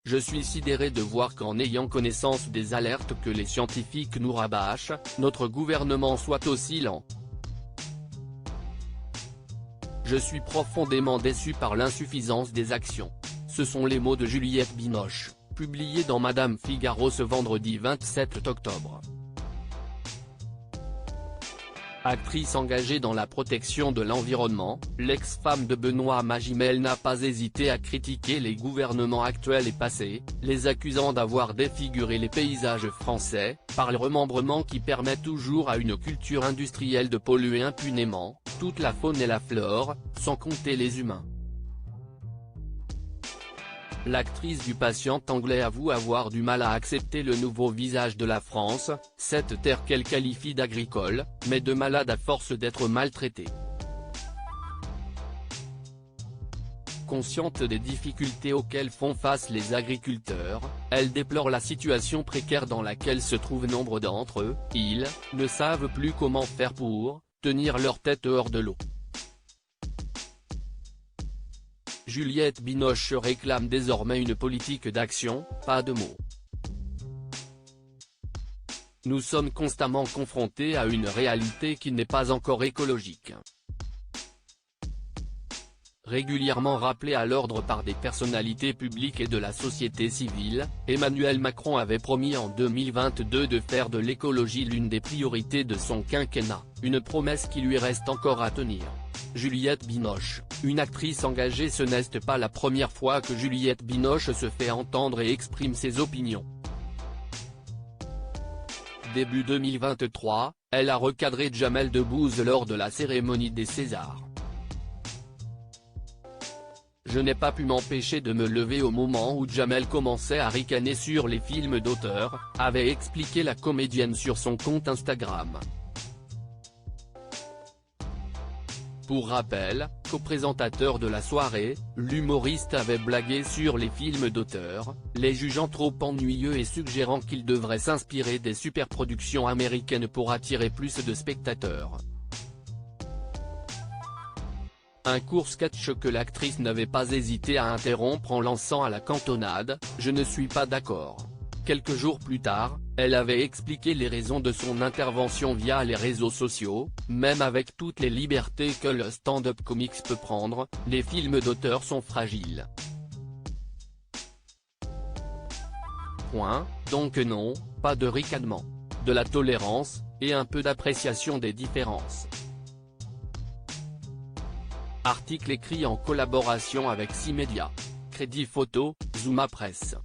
Je suis sidéré de voir qu'en ayant connaissance des alertes que les scientifiques nous rabâchent, notre gouvernement soit aussi lent. Je suis profondément déçu par l'insuffisance des actions. Ce sont les mots de Juliette Binoche, publiés dans Madame Figaro ce vendredi 27 octobre. Actrice engagée dans la protection de l'environnement, l'ex-femme de Benoît Magimel n'a pas hésité à critiquer les gouvernements actuels et passés, les accusant d'avoir défiguré les paysages français, par le remembrement qui permet toujours à une culture industrielle de polluer impunément toute la faune et la flore, sans compter les humains. L'actrice du Patient anglais avoue avoir du mal à accepter le nouveau visage de la France, cette terre qu'elle qualifie d'agricole, mais de malade à force d'être maltraitée. Consciente des difficultés auxquelles font face les agriculteurs, elle déplore la situation précaire dans laquelle se trouvent nombre d'entre eux. Ils ne savent plus comment faire pour tenir leur tête hors de l'eau. Juliette Binoche réclame désormais une politique d'action, pas de mots. Nous sommes constamment confrontés à une réalité qui n'est pas encore écologique. Régulièrement rappelé à l'ordre par des personnalités publiques et de la société civile, Emmanuel Macron avait promis en 2022 de faire de l'écologie l'une des priorités de son quinquennat, une promesse qui lui reste encore à tenir. Juliette Binoche, une actrice engagée. Ce n'est pas la première fois que Juliette Binoche se fait entendre et exprime ses opinions. Début 2023, elle a recadré Jamel Debbouze lors de la cérémonie des Césars. Je n'ai pas pu m'empêcher de me lever au moment où Jamel commençait à ricaner sur les films d'auteur, avait expliqué la comédienne sur son compte Instagram. Pour rappel, co-présentateur de la soirée, l'humoriste avait blagué sur les films d'auteur, les jugeant trop ennuyeux et suggérant qu'il devrait s'inspirer des superproductions américaines pour attirer plus de spectateurs. Un court sketch que l'actrice n'avait pas hésité à interrompre en lançant à la cantonade « Je ne suis pas d'accord ». Quelques jours plus tard, elle avait expliqué les raisons de son intervention via les réseaux sociaux. Même avec toutes les libertés que le stand-up comics peut prendre, les films d'auteur sont fragiles. Donc non, pas de ricanement. De la tolérance, et un peu d'appréciation des différences. Article écrit en collaboration avec 6 médias. Crédit photo, Zuma Presse.